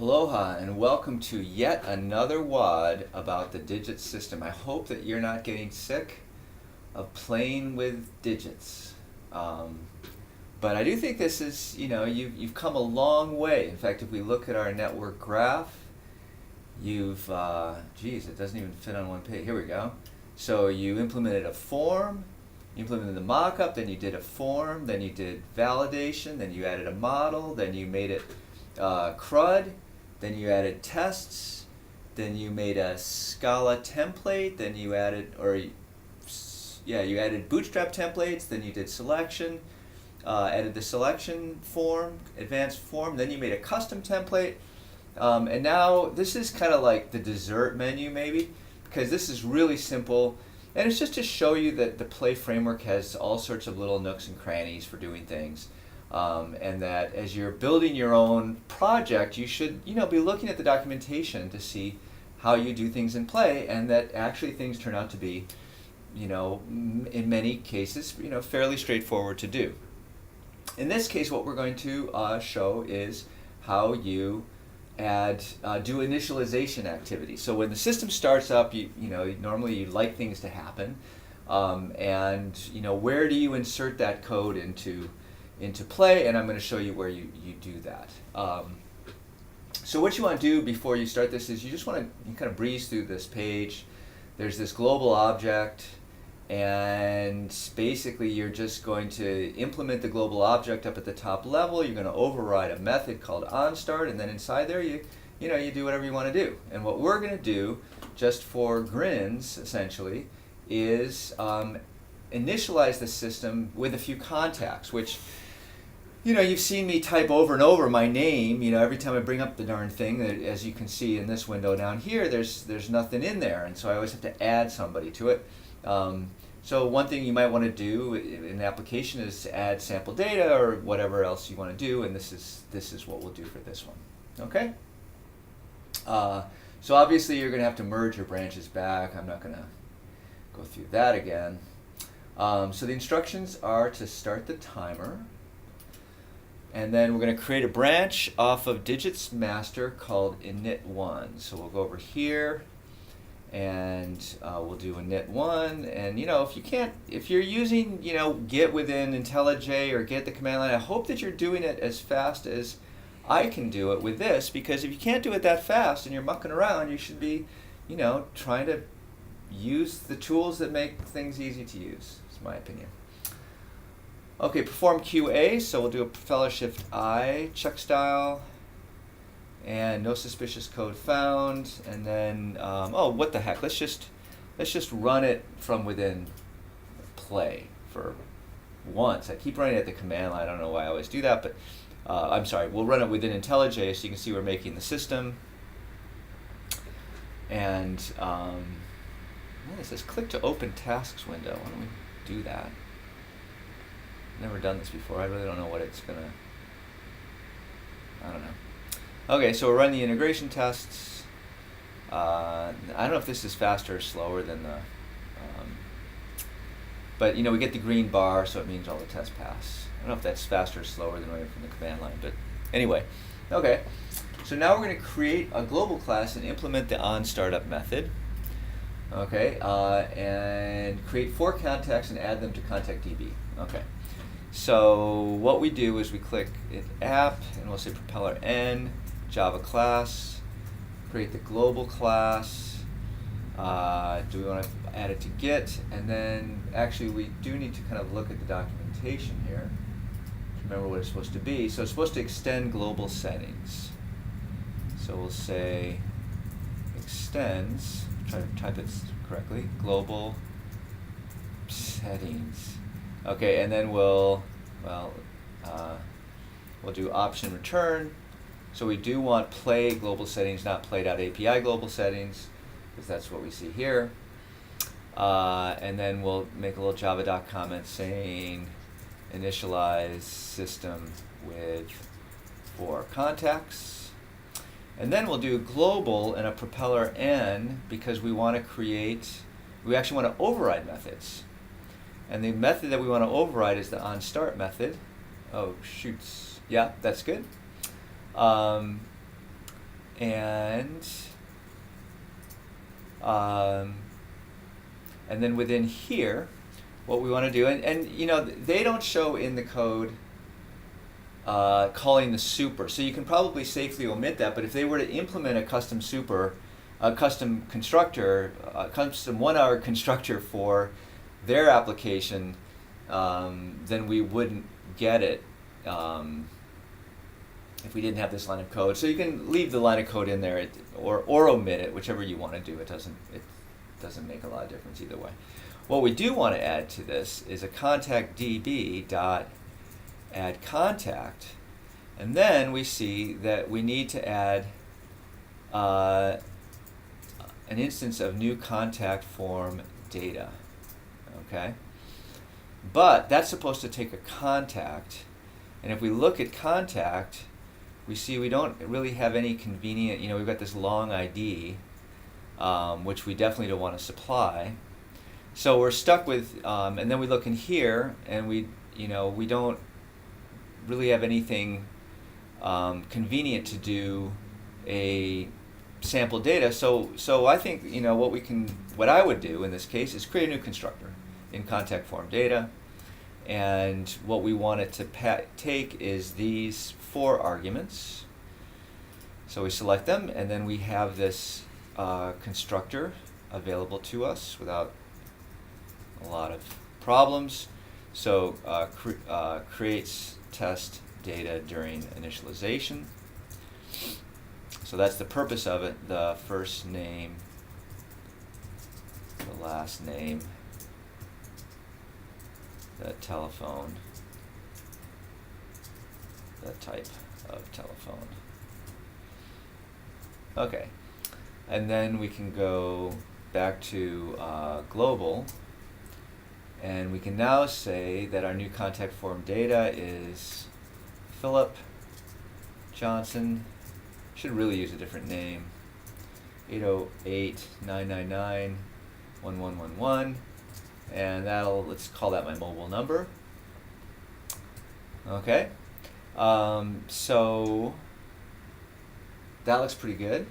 Aloha and welcome to yet another WOD about the digit system. I hope that you're not getting sick of playing with digits. But I do think this is, you've come a long way. In fact, if we look at our network graph, geez, it doesn't even fit on one page. Here we go. So you implemented a form, you implemented the mockup, then you did a form, then you did validation, then you added a model, then you made it CRUD, then you added tests, then you made a Scala template, then you added, you added bootstrap templates, then you did selection, added the selection form, advanced form, then you made a custom template, and now this is kind of like the dessert menu maybe, because this is really simple, and it's just to show you that the Play framework has all sorts of little nooks and crannies for doing things. And that as you're building your own project, you should be looking at the documentation to see how you do things in Play, and that actually things turn out to be, in many cases, fairly straightforward to do. In this case, what we're going to show is how you do initialization activities. So when the system starts up, normally you'd like things to happen, and where do you insert that code into Play, and I'm going to show you where you do that. So what you want to do before you start this is you just want to kind of breeze through this page. There's this global object, and basically you're just going to implement the global object up at the top level. You're going to override a method called onStart, and then inside there you do whatever you want to do. And what we're going to do, just for grins essentially, is initialize the system with a few contacts, which you've seen me type over and over my name, every time I bring up the darn thing. As you can see in this window down here, there's nothing in there, and so I always have to add somebody to it. So one thing you might want to do in an application is add sample data or whatever else you want to do, and this is what we'll do for this one. Okay? So obviously you're going to have to merge your branches back. I'm not going to go through that again. So the instructions are to start the timer, and then we're going to create a branch off of digits master called Init1. So we'll go over here, and we'll do Init1. And if you're using Git within IntelliJ or Git the command line, I hope that you're doing it as fast as I can do it with this, because if you can't do it that fast and you're mucking around, you should be trying to use the tools that make things easy to use. It's my opinion. Okay, perform QA, so we'll do a propeller shift I, check style, and no suspicious code found, and then what the heck, let's just run it from within Play for once. I keep running at the command line, I don't know why I always do that, but I'm sorry, we'll run it within IntelliJ so you can see we're making the system. And it says click to open tasks window. Why don't we do that? Never done this before. I really don't know what it's gonna. I don't know. Okay, so we'll run the integration tests. I don't know if this is faster or slower than the. But we get the green bar, so it means all the tests pass. I don't know if that's faster or slower than running from the command line, but anyway. Okay, so now we're going to create a global class and implement the onStartup method. Okay, and create 4 contacts and add them to ContactDB. Okay, so what we do is we click app, and we'll say propeller n, Java class, create the global class. Do we want to add it to Git? And then actually we do need to kind of look at the documentation here to remember what it's supposed to be. So it's supposed to extend global settings. So we'll say extends, try to type it correctly, global settings. Okay, and then we'll do option return. So we do want play global settings, not play.api global settings, because that's what we see here. And then we'll make a little java.doc comment saying initialize system with 4 contacts. And then we'll do global and a propeller n, because we actually want to override methods. And the method that we want to override is the onStart method. Oh, shoots. Yeah, that's good. and then within here, what we want to do, and you know, they don't show in the code calling the super, so you can probably safely omit that. But if they were to implement a custom super, a custom constructor, a custom 1-hour constructor for their application, then we wouldn't get it if we didn't have this line of code. So you can leave the line of code in there, or omit it, whichever you want to do. It doesn't make a lot of difference either way. What we do want to add to this is a contact db dot add contact, and then we see that we need to add an instance of new contact form data. Okay, but that's supposed to take a contact, and if we look at contact, we see we don't really have any convenient, you know, we've got this long ID, which we definitely don't want to supply. So we're stuck with, and then we look in here, and we don't really have anything convenient to do a sample data. So I think, you know, what I would do in this case is create a new constructor in contact form data, and what we want it to take is these 4 arguments. So we select them, and then we have this constructor available to us without a lot of problems. So creates test data during initialization. So that's the purpose of it: the first name, the last name, the telephone, the type of telephone. Okay, and then we can go back to global, and we can now say that our new contact form data is Philip Johnson. Should really use a different name. 808-999-1111, and let's call that my mobile number. Okay, so that looks pretty good.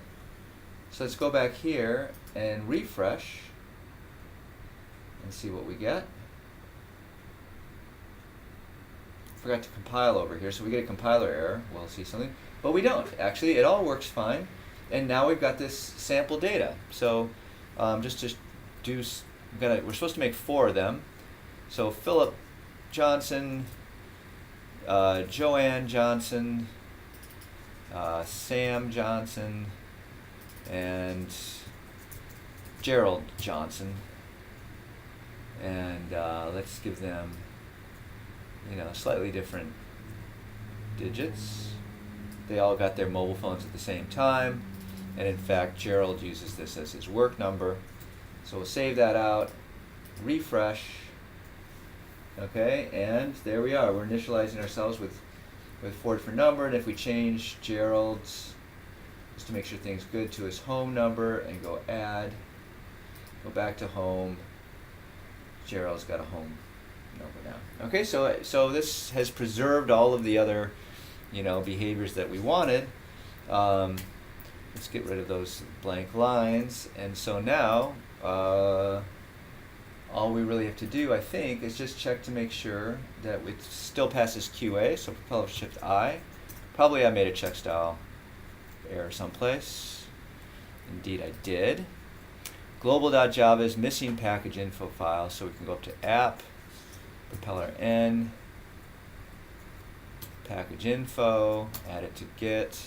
So let's go back here and refresh and see what we get. Forgot to compile over here, so we get a compiler error. We'll see something, but we don't. Actually, it all works fine, and now we've got this sample data. So just to do, we're supposed to make 4 of them. So Philip Johnson, Joanne Johnson, Sam Johnson, and Gerald Johnson, and let's give them, you know, slightly different digits. They all got their mobile phones at the same time, and in fact Gerald uses this as his work number. So we'll save that out, refresh. Okay, and there we are. We're initializing ourselves with 4 different number, and if we change Gerald's, just to make sure things good, to his home number and go add, go back to home, Gerald's got a home number now. Okay, so this has preserved all of the other, you know, behaviors that we wanted. Let's get rid of those blank lines, and so now all we really have to do, I think, is just check to make sure that it still passes QA. So propel shift I. Probably I made a check style error someplace. Indeed I did. Global.java is missing package info file, so we can go up to app, propeller n, package info, add it to git,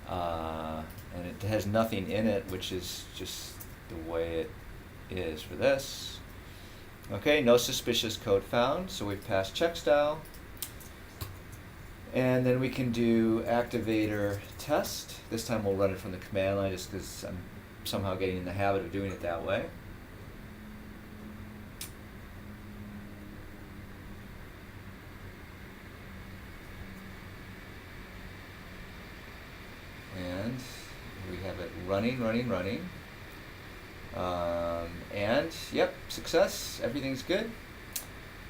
and it has nothing in it, which is just the way it is for this. Okay, no suspicious code found, so we've passed check style. And then we can do activator test. This time we'll run it from the command line just because I'm somehow getting in the habit of doing it that way. And we have it running. And yep, success, everything's good.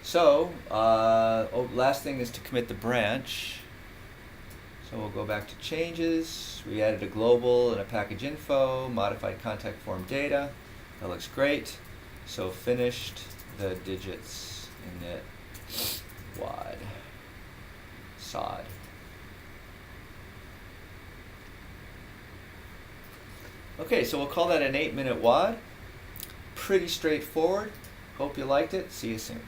So last thing is to commit the branch. So we'll go back to changes. We added a global and a package info, modified contact form data. That looks great. So finished the digits init wad sod. Okay, so we'll call that an 8-minute wad. Pretty straightforward. Hope you liked it. See you soon.